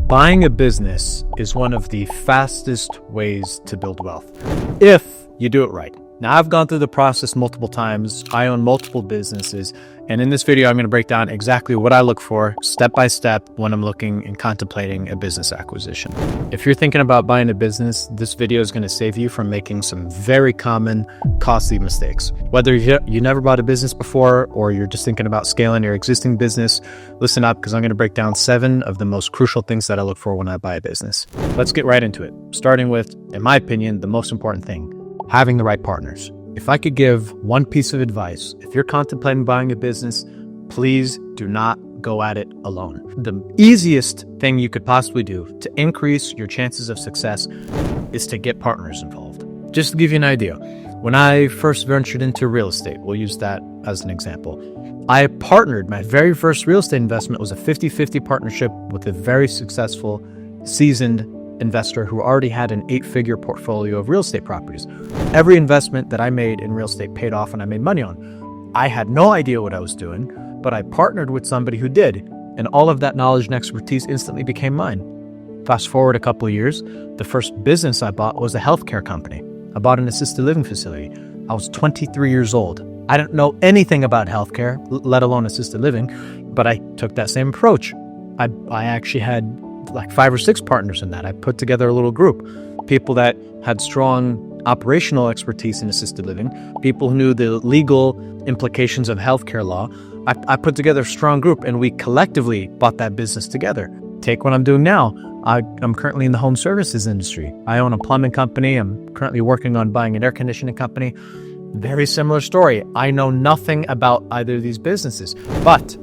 Buying a business is one of the fastest ways to build wealth, if you do it right. Now, I've gone through the process multiple times. I own multiple businesses. And in this video, I'm going to break down exactly what I look for step by step when I'm looking and contemplating a business acquisition. If you're thinking about buying a business, this video is going to save you from making some very common, costly mistakes. Whether you never bought a business before or you're just thinking about scaling your existing business, listen up because I'm going to break down 7 of the most crucial things that I look for when I buy a business. Let's get right into it. Starting with, in my opinion, the most important thing. Having the right partners. If I could give one piece of advice, if you're contemplating buying a business, please do not go at it alone. The easiest thing you could possibly do to increase your chances of success is to get partners involved. Just to give you an idea, when I first ventured into real estate, we'll use that as an example. I partnered, my very first real estate investment was a 50-50 partnership with a very successful, seasoned investor who already had an 8-figure portfolio of real estate properties. Every investment that I made in real estate paid off and I made money on. I had no idea what I was doing, but I partnered with somebody who did, and all of that knowledge and expertise instantly became mine. Fast forward a couple of years, the first business I bought was a healthcare company. I bought an assisted living facility. I was 23 years old. I didn't know anything about healthcare, let alone assisted living, but I took that same approach. I actually had like 5 or 6 partners in that. I put together a little group, people that had strong operational expertise in assisted living, people who knew the legal implications of healthcare law. I put together a strong group and we collectively bought that business together. Take what I'm doing now. I'm currently in the home services industry. I own a plumbing company. I'm currently working on buying an air conditioning company. Very similar story. I know nothing about either of these businesses, but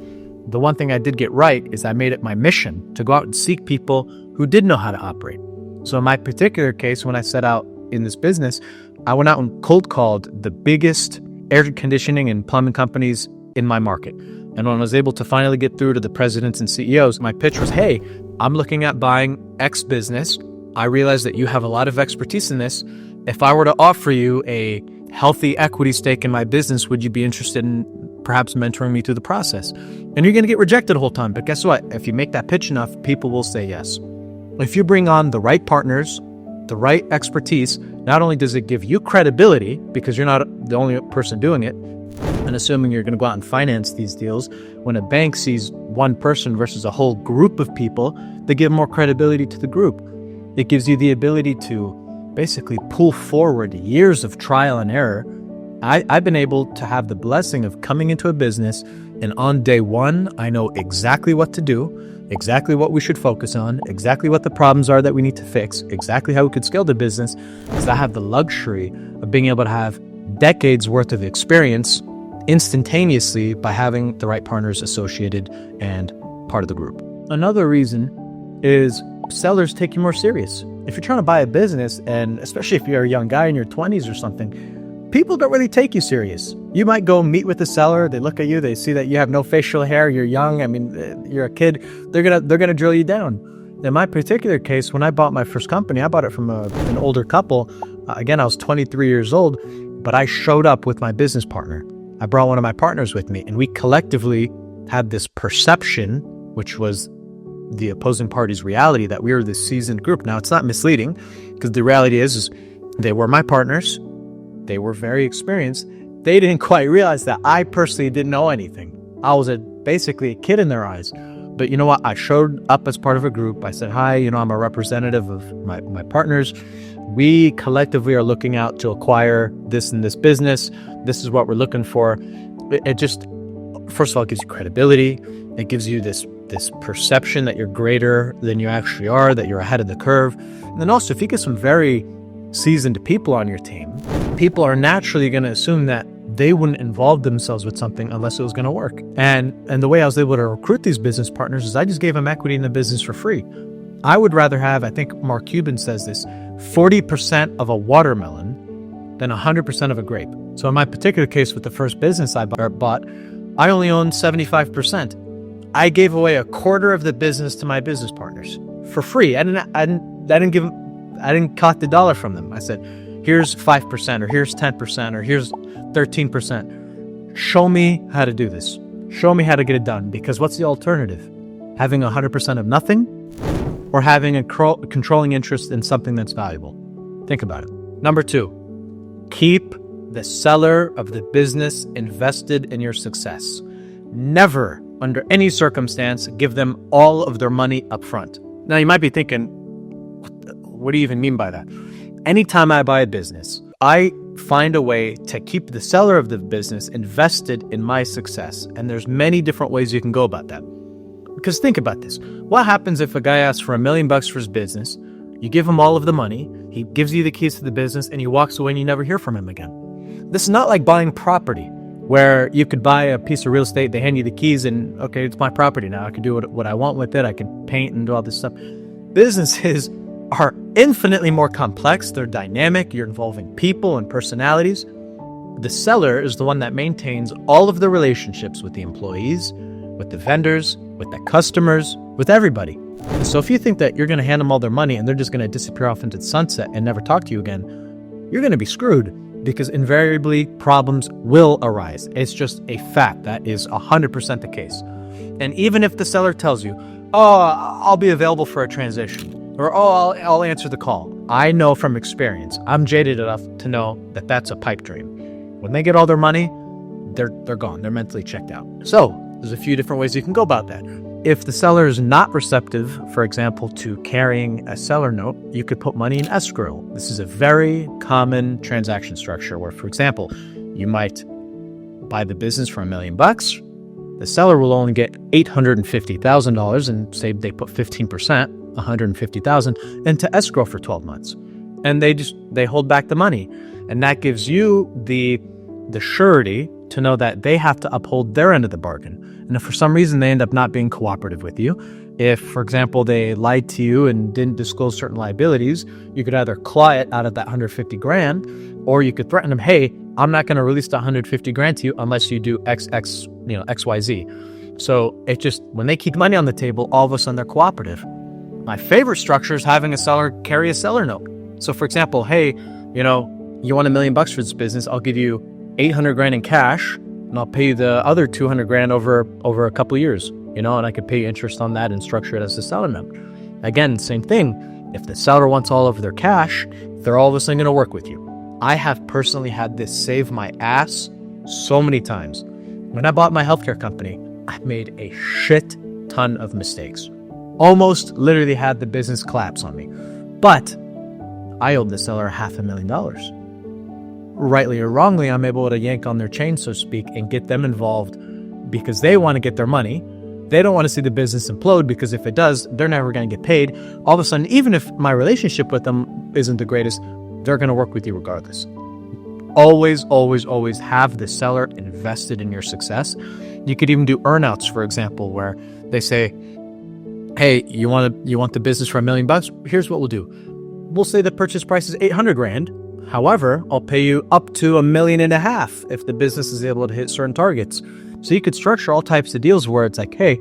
the one thing I did get right is I made it my mission to go out and seek people who did know how to operate. So in my particular case, when I set out in this business, I went out and cold called the biggest air conditioning and plumbing companies in my market. And when I was able to finally get through to the presidents and CEOs, my pitch was, hey, I'm looking at buying X business. I realize that you have a lot of expertise in this. If I were to offer you a healthy equity stake in my business, would you be interested in perhaps mentoring me through the process? And you're going to get rejected the whole time. But guess what? If you make that pitch enough, people will say yes. If you bring on the right partners, the right expertise, not only does it give you credibility because you're not the only person doing it, and assuming you're going to go out and finance these deals, when a bank sees one person versus a whole group of people, they give more credibility to the group. It gives you the ability to basically pull forward years of trial and error. I've been able to have the blessing of coming into a business, and on day one, I know exactly what to do, exactly what we should focus on, exactly what the problems are that we need to fix, exactly how we could scale the business, because I have the luxury of being able to have decades worth of experience instantaneously by having the right partners associated and part of the group. Another reason is sellers take you more serious. If you're trying to buy a business, and especially if you're a young guy in your 20s or something, people don't really take you serious. You might go meet with the seller. They look at you. They see that you have no facial hair. You're young. I mean, you're a kid. They're gonna drill you down. In my particular case, when I bought my first company, I bought it from an older couple. Again, I was 23 years old, but I showed up with my business partner. I brought one of my partners with me, and we collectively had this perception, which was the opposing party's reality, that we were this seasoned group. Now, it's not misleading because the reality is they were my partners. They were very experienced. They didn't quite realize that I personally didn't know anything. I was basically a kid in their eyes. But you know what? I showed up as part of a group. I said, hi, I'm a representative of my partners. We collectively are looking out to acquire this and this business. This is what we're looking for. It just, first of all, it gives you credibility. It gives you this perception that you're greater than you actually are, that you're ahead of the curve. And then also, if you get some very seasoned people on your team, people are naturally going to assume that they wouldn't involve themselves with something unless it was going to work. And the way I was able to recruit these business partners is I just gave them equity in the business for free. I would rather have, I think Mark Cuban says this, 40% of a watermelon than 100% of a grape. So in my particular case with the first business I bought, I only owned 75%. I gave away a quarter of the business to my business partners for free. I didn't cut the dollar from them. I said, here's 5%, or here's 10%, or here's 13%. Show me how to do this. Show me how to get it done. Because what's the alternative? Having 100% of nothing? or having a controlling interest in something that's valuable. Think about it. Number 2, keep the seller of the business invested in your success. Never, under any circumstance, give them all of their money up front. Now, you might be thinking, what do you even mean by that? Anytime I buy a business, I find a way to keep the seller of the business invested in my success. And there's many different ways you can go about that. Because think about this. What happens if a guy asks for $1 million for his business, you give him all of the money, he gives you the keys to the business, and he walks away and you never hear from him again? This is not like buying property, where you could buy a piece of real estate, they hand you the keys, and okay, it's my property now. I can do what I want with it. I can paint and do all this stuff. Businesses are infinitely more complex. They're dynamic. You're involving people and personalities. The seller is the one that maintains all of the relationships with the employees, with the vendors, with the customers, with everybody. So if you think that you're going to hand them all their money and they're just going to disappear off into the sunset and never talk to you again, you're going to be screwed, because invariably problems will arise. It's just a fact. That is 100% the case. And even if the seller tells you, oh, I'll be available for a transition, or oh, I'll answer the call, I know from experience, I'm jaded enough to know that that's a pipe dream. When they get all their money, they're gone. They're mentally checked out. So there's a few different ways you can go about that. If the seller is not receptive, for example, to carrying a seller note, you could put money in escrow. This is a very common transaction structure where, for example, you might buy the business for $1 million. The seller will only get $850,000, and say they put 15%, $150,000, into escrow for 12 months. And they hold back the money. And that gives you the surety to know that they have to uphold their end of the bargain. And if for some reason they end up not being cooperative with you, if, for example, they lied to you and didn't disclose certain liabilities, you could either claw it out of that $150,000, or you could threaten them, hey, I'm not going to release the $150,000 to you unless you do XYZ. So it just, when they keep money on the table, all of a sudden they're cooperative. My favorite structure is having a seller carry a seller note. So for example, hey, you want $1 million for this business, I'll give you $800,000 in cash, and I'll pay you the other $200,000 over a couple of years, and I could pay you interest on that and structure it as a seller note. Again, same thing. If the seller wants all of their cash, they're all of a sudden going to work with you. I have personally had this save my ass so many times. When I bought my healthcare company, I made a shit ton of mistakes. Almost literally had the business collapse on me. But I owed the seller $500,000. Rightly or wrongly, I'm able to yank on their chain, so to speak, and get them involved because they want to get their money. They don't want to see the business implode, because if it does, they're never going to get paid. All of a sudden, even if my relationship with them isn't the greatest, they're going to work with you regardless. Always, always, always have the seller invested in your success. You could even do earnouts, for example, where they say, hey, you want the business for $1 million? Here's what we'll do. We'll say the purchase price is $800,000. However, I'll pay you up to $1.5 million if the business is able to hit certain targets. So you could structure all types of deals where it's like, hey,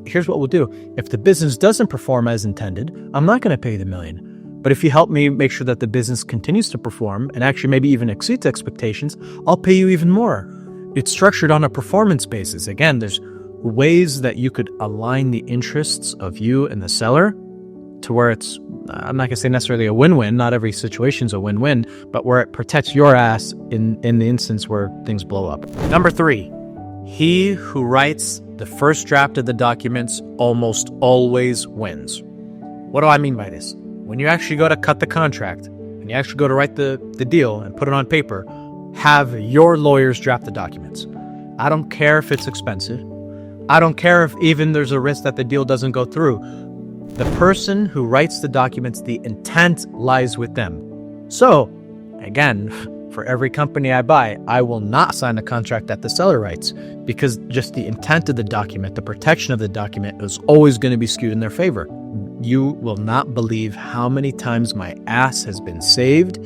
here's what we'll do. If the business doesn't perform as intended, I'm not going to pay you the $1 million. But if you help me make sure that the business continues to perform and actually maybe even exceeds expectations, I'll pay you even more. It's structured on a performance basis. Again, there's ways that you could align the interests of you and the seller to where it's, I'm not going to say necessarily a win-win, not every situation's a win-win, but where it protects your ass in the instance where things blow up. Number 3, he who writes the first draft of the documents almost always wins. What do I mean by this? When you actually go to cut the contract, and you actually go to write the deal and put it on paper, have your lawyers draft the documents. I don't care if it's expensive. I don't care if even there's a risk that the deal doesn't go through. The person who writes the documents, the intent lies with them. So, again, for every company I buy, I will not sign a contract that the seller writes, because just the intent of the document, the protection of the document, is always going to be skewed in their favor. You will not believe how many times my ass has been saved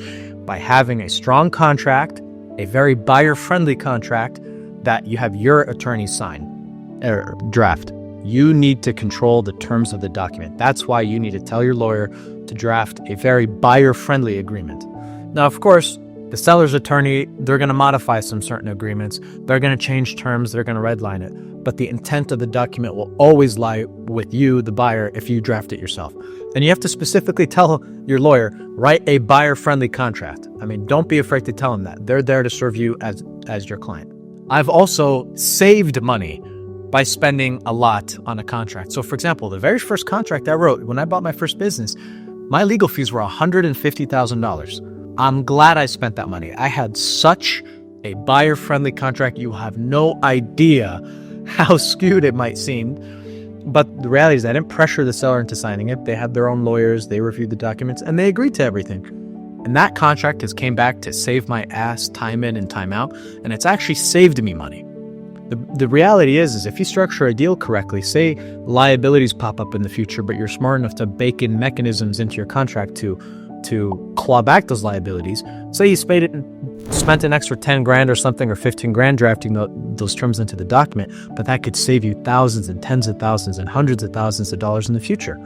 by having a strong contract, a very buyer-friendly contract that you have your attorney sign or draft. You need to control the terms of the document. That's why you need to tell your lawyer to draft a very buyer-friendly agreement. Now, of course, The seller's attorney, they're going to modify some certain agreements. They're going to change terms. They're going to redline it. But the intent of the document will always lie with you, the buyer, if you draft it yourself. And you have to specifically tell your lawyer, write a buyer-friendly contract. I mean, don't be afraid to tell them that. They're there to serve you as your client. I've also saved money by spending a lot on a contract. So for example, the very first contract I wrote when I bought my first business, my legal fees were $150,000. I'm glad I spent that money. I had such a buyer-friendly contract. You have no idea how skewed it might seem. But the reality is I didn't pressure the seller into signing it. They had their own lawyers. They reviewed the documents and they agreed to everything. And that contract has came back to save my ass time in and time out. And it's actually saved me money. The reality is if you structure a deal correctly, say liabilities pop up in the future, but you're smart enough to bake in mechanisms into your contract to claw back those liabilities. Say you spent an extra 10 grand or something, or 15 grand drafting those terms into the document, but that could save you thousands and tens of thousands and hundreds of thousands of dollars in the future.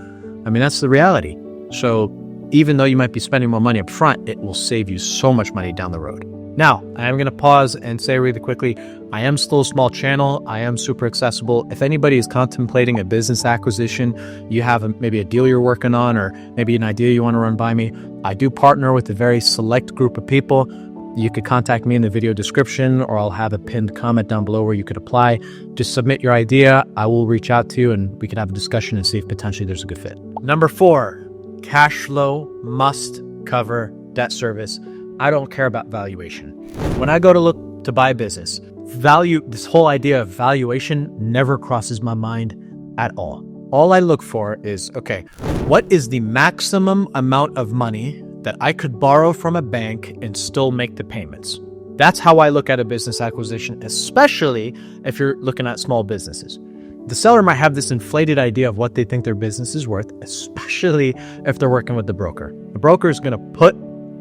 I mean, that's the reality. So even though you might be spending more money up front, it will save you so much money down the road. Now, I am going to pause and say really quickly, I am still a small channel. I am super accessible. If anybody is contemplating a business acquisition, you have maybe a deal you're working on, or maybe an idea you want to run by me, I do partner with a very select group of people. You could contact me in the video description, or I'll have a pinned comment down below where you could apply. Just submit your idea. I will reach out to you and we can have a discussion and see if potentially there's a good fit. Number 4, cash flow must cover debt service. I don't care about valuation. When I go to look to buy a business, this whole idea of valuation never crosses my mind at all. All I look for is, okay, what is the maximum amount of money that I could borrow from a bank and still make the payments? That's how I look at a business acquisition, especially if you're looking at small businesses. The seller might have this inflated idea of what they think their business is worth, especially if they're working with the broker. The broker is going to put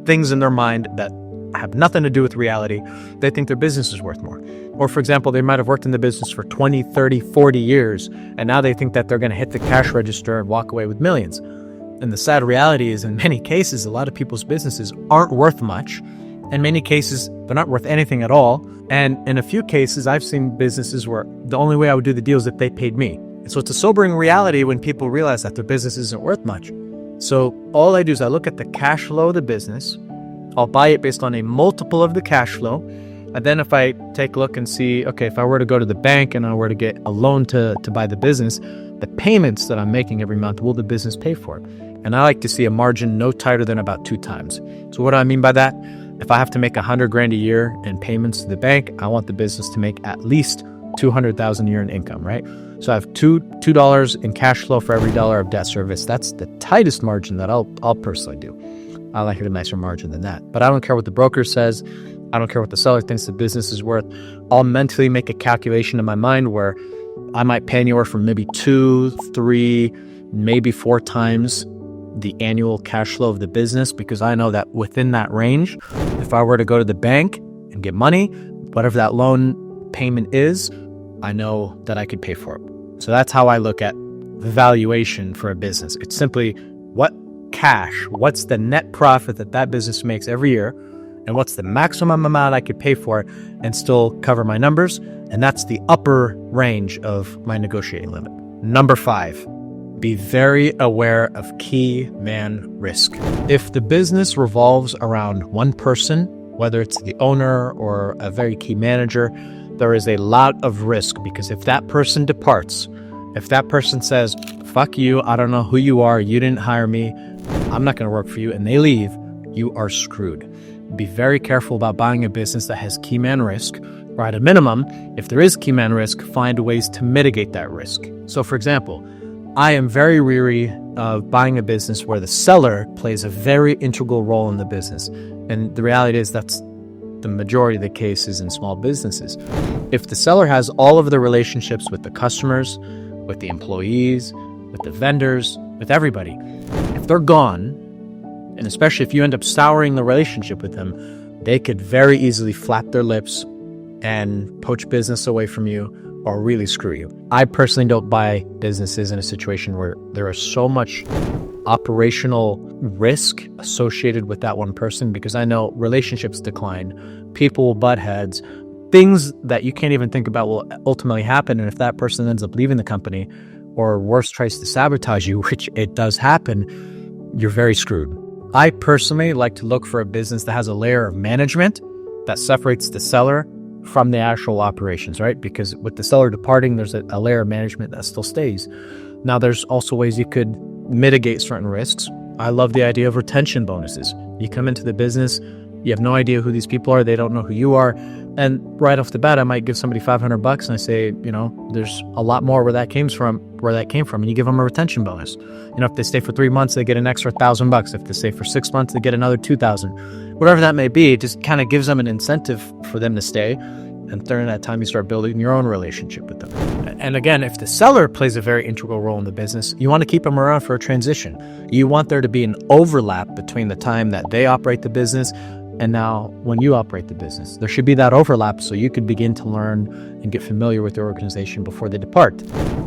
things in their mind that have nothing to do with reality. They think their business is worth more. Or for example, they might have worked in the business for 20, 30, 40 years, and now they think that they're going to hit the cash register and walk away with millions. And the sad reality is, in many cases, a lot of people's businesses aren't worth much. In many cases, they're not worth anything at all. And in a few cases, I've seen businesses where the only way I would do the deal is if they paid me. And so it's a sobering reality when people realize that their business isn't worth much. So all I do is I look at the cash flow of the business. I'll buy it based on a multiple of the cash flow. And then if I take a look and see, okay, if I were to go to the bank and I were to get a loan to buy the business, the payments that I'm making every month, will the business pay for it? And I like to see a margin no tighter than about 2 times. So what do I mean by that? If I have to make 100 grand a year in payments to the bank, I want the business to make at least 200,000 a year in income, right? So I have $2 in cash flow for every dollar of debt service. That's the tightest margin that I'll personally do. I like a nicer margin than that. But I don't care what the broker says. I don't care what the seller thinks the business is worth. I'll mentally make a calculation in my mind where I might pay anywhere from maybe 2, 3, maybe 4 times the annual cash flow of the business, because I know that within that range, if I were to go to the bank and get money, whatever that loan payment is, I know that I could pay for it. So that's how I look at the valuation for a business. It's simply what's the net profit that business makes every year, and what's the maximum amount I could pay for it and still cover my numbers. And that's the upper range of my negotiating limit. Number 5, be very aware of key man risk. If the business revolves around one person, whether it's the owner or a very key manager, there is a lot of risk, because if that person departs, if that person says, fuck you, I don't know who you are, you didn't hire me, I'm not going to work for you, and they leave, you are screwed. Be very careful about buying a business that has key man risk, or at a minimum, if there is key man risk, find ways to mitigate that risk. So for example, I am very weary of buying a business where the seller plays a very integral role in the business. And the reality is that's the majority of the cases in small businesses. If the seller has all of the relationships with the customers, with the employees, with the vendors, with everybody, if they're gone, and especially if you end up souring the relationship with them, they could very easily flap their lips and poach business away from you or really screw you. I personally don't buy businesses in a situation where there is so much operational risk associated with that one person, because I know relationships decline, people will butt heads, things that you can't even think about will ultimately happen. And if that person ends up leaving the company, or worse, tries to sabotage you, which it does happen, you're very screwed. I personally like to look for a business that has a layer of management that separates the seller from the actual operations, right? Because with the seller departing, there's a layer of management that still stays. Now, there's also ways you could mitigate certain risks. I love the idea of retention bonuses. You come into the business, you have no idea who these people are, they don't know who you are. And right off the bat, I might give somebody $500 and I say, there's a lot more where that came from, and you give them a retention bonus. If they stay for 3 months, they get an extra $1,000. If they stay for 6 months, they get another $2,000. Whatever that may be, it just kind of gives them an incentive for them to stay. And during that time, you start building your own relationship with them. And again, if the seller plays a very integral role in the business, you want to keep them around for a transition. You want there to be an overlap between the time that they operate the business and now when you operate the business. There should be that overlap so you could begin to learn and get familiar with your organization before they depart.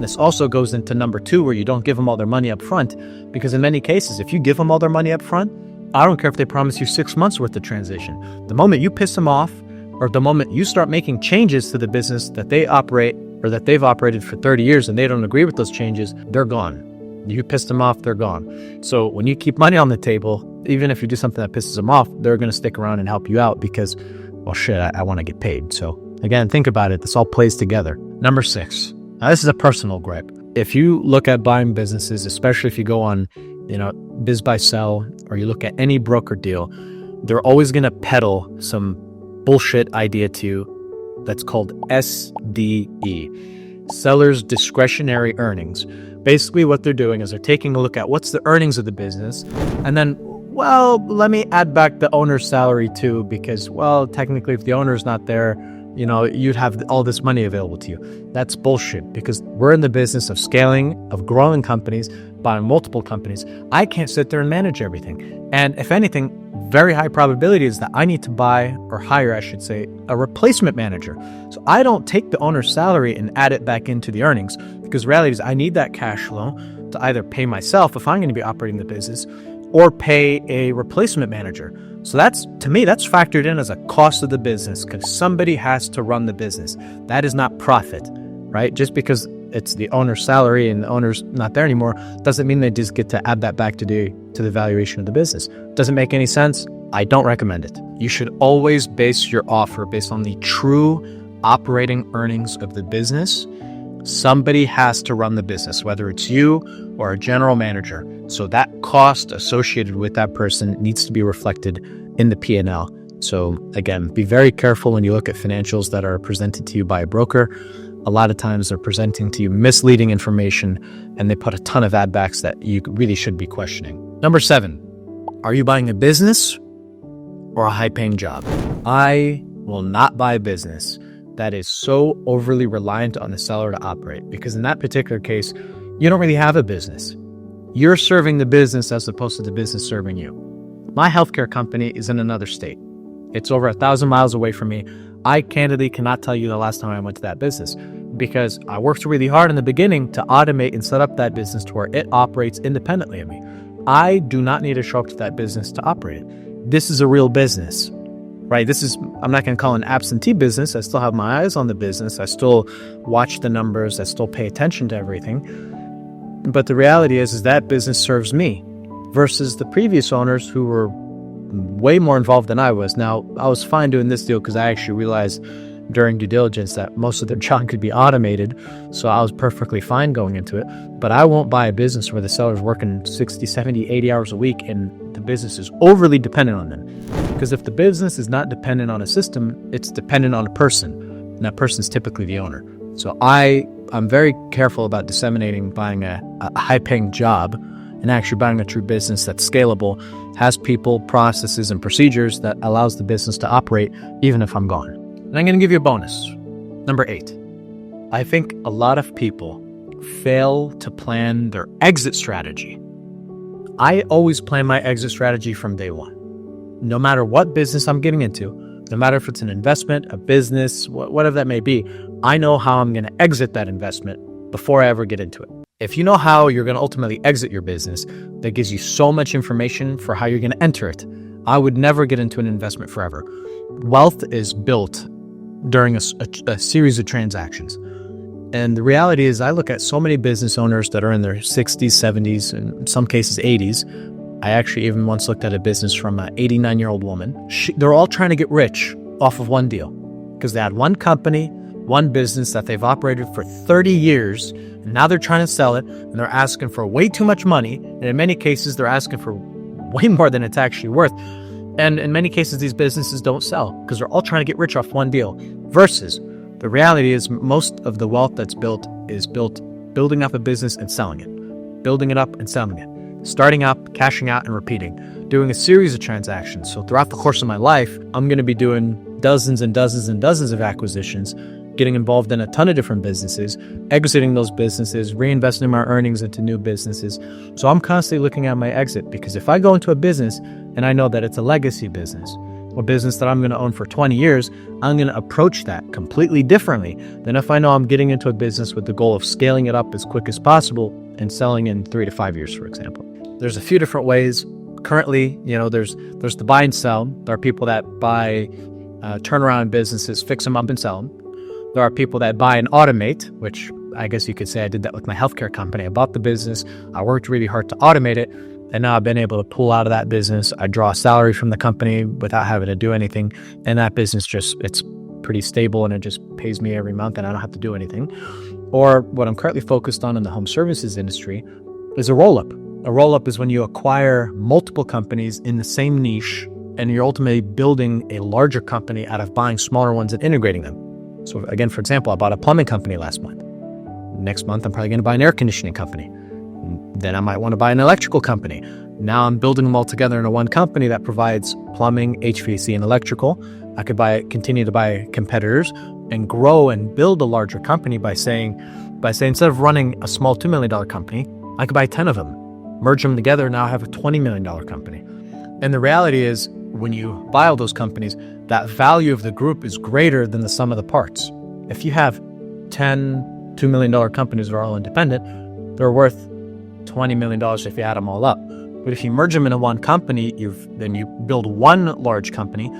This also goes into number 2, where you don't give them all their money up front, because in many cases, if you give them all their money up front, I don't care if they promise you 6 months worth of transition. The moment you piss them off, or the moment you start making changes to the business that they operate or that they've operated for 30 years and they don't agree with those changes, they're gone. You piss them off, they're gone. So when you keep money on the table, even if you do something that pisses them off, they're going to stick around and help you out because, well, shit, I want to get paid. So again, think about it. This all plays together. Number 6. Now, this is a personal gripe. If you look at buying businesses, especially if you go on, Biz Buy Sell, or you look at any broker deal, they're always going to peddle some bullshit idea to you that's called SDE, Seller's Discretionary Earnings. Basically, what they're doing is they're taking a look at what's the earnings of the business, and then, well, let me add back the owner's salary too, because, well, technically, if the owner's not there, you'd have all this money available to you. That's bullshit, because we're in the business of scaling, of growing companies, buying multiple companies. I can't sit there and manage everything. And if anything, very high probability is that I need to buy, or hire, I should say, a replacement manager. So I don't take the owner's salary and add it back into the earnings, because the reality is I need that cash flow to either pay myself if I'm going to be operating the business, or pay a replacement manager. So to me, that's factored in as a cost of the business, because somebody has to run the business. That is not profit, right? Just because it's the owner's salary and the owner's not there anymore doesn't mean they just get to add that back to the valuation of the business. Doesn't make any sense. I don't recommend it. You should always base your offer based on the true operating earnings of the business. Somebody has to run the business, whether it's you or a general manager. So that cost associated with that person needs to be reflected in the P&L. So again, be very careful when you look at financials that are presented to you by a broker. A lot of times they're presenting to you misleading information, and they put a ton of add backs that you really should be questioning. Number 7, are you buying a business or a high-paying job? I will not buy a business that is so overly reliant on the seller to operate, because in that particular case, you don't really have a business. You're serving the business as opposed to the business serving you. My healthcare company is in another state. It's over 1,000 miles away from me. I candidly cannot tell you the last time I went to that business, because I worked really hard in the beginning to automate and set up that business to where it operates independently of me. I do not need to show up to that business to operate it. This is a real business, right? I'm not going to call it an absentee business. I still have my eyes on the business. I still watch the numbers. I still pay attention to everything. But the reality is that business serves me versus the previous owners who were way more involved than I was. Now, I was fine doing this deal because I actually realized during due diligence that most of their job could be automated. So I was perfectly fine going into it. But I won't buy a business where the seller's working 60, 70, 80 hours a week and the business is overly dependent on them. Because if the business is not dependent on a system, it's dependent on a person. And that person's typically the owner. So I'm very careful about disseminating buying a high-paying job and actually buying a true business that's scalable, has people, processes, and procedures that allows the business to operate even if I'm gone. And I'm going to give you a bonus. Number 8. I think a lot of people fail to plan their exit strategy. I always plan my exit strategy from day one. No matter what business I'm getting into, no matter if it's an investment, a business, whatever that may be, I know how I'm going to exit that investment before I ever get into it. If you know how you're going to ultimately exit your business, that gives you so much information for how you're going to enter it. I would never get into an investment forever. Wealth is built during a series of transactions. And the reality is, I look at so many business owners that are in their 60s, 70s, and in some cases 80s. I actually even once looked at a business from an 89-year-old woman. They're all trying to get rich off of one deal because they had one company, one business that they've operated for 30 years, and now they're trying to sell it, and they're asking for way too much money, and in many cases, they're asking for way more than it's actually worth. And in many cases, these businesses don't sell because they're all trying to get rich off one deal. Versus, the reality is most of the wealth that's built is built building up a business and selling it, building it up and selling it, starting up, cashing out, and repeating, doing a series of transactions. So throughout the course of my life, I'm going to be doing dozens and dozens and dozens of acquisitions, getting involved in a ton of different businesses, exiting those businesses, reinvesting my earnings into new businesses. So I'm constantly looking at my exit, because if I go into a business and I know that it's a legacy business, a business that I'm going to own for 20 years, I'm going to approach that completely differently than if I know I'm getting into a business with the goal of scaling it up as quick as possible and selling in 3 to 5 years, for example. There's a few different ways. Currently, there's the buy and sell. There are people that buy turnaround businesses, fix them up and sell them. There are people that buy and automate, which I guess you could say I did that with my healthcare company. I bought the business, I worked really hard to automate it, and now I've been able to pull out of that business. I draw a salary from the company without having to do anything, and that business it's pretty stable and it just pays me every month and I don't have to do anything. Or what I'm currently focused on in the home services industry is a roll-up. A roll-up is when you acquire multiple companies in the same niche and you're ultimately building a larger company out of buying smaller ones and integrating them. So again, for example, I bought a plumbing company last month. Next month, I'm probably going to buy an air conditioning company. Then I might want to buy an electrical company. Now I'm building them all together into one company that provides plumbing, HVAC, and electrical. I could continue to buy competitors and grow and build a larger company by saying instead of running a small $2 million company, I could buy 10 of them, merge them together, now I have a $20 million company. And the reality is, when you buy all those companies, that value of the group is greater than the sum of the parts. If you have 10 $2 million companies that are all independent, they're worth $20 million if you add them all up. But if you merge them into one company, then you build one large company,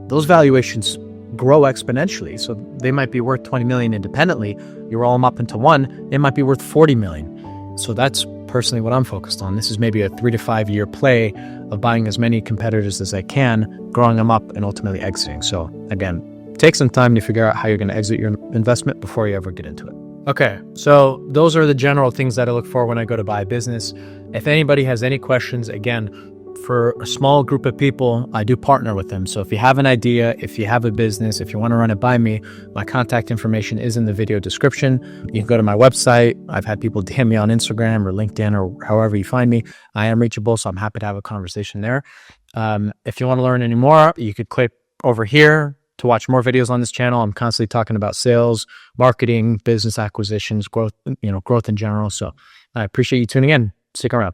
those valuations grow exponentially. So they might be worth 20 million independently. You roll them up into one, it might be worth 40 million. So that's personally what I'm focused on. This is maybe a 3 to 5 year play of buying as many competitors as I can, growing them up, and ultimately exiting. So again, take some time to figure out how you're going to exit your investment before you ever get into it. Okay, so those are the general things that I look for when I go to buy a business. If anybody has any questions, again, for a small group of people, I do partner with them. So if you have an idea, if you have a business, if you want to run it by me, my contact information is in the video description. You can go to my website. I've had people DM me on Instagram or LinkedIn or however you find me. I am reachable, so I'm happy to have a conversation there. If you want to learn any more, you could click over here to watch more videos on this channel. I'm constantly talking about sales, marketing, business acquisitions, growth in general. So I appreciate you tuning in. Stick around.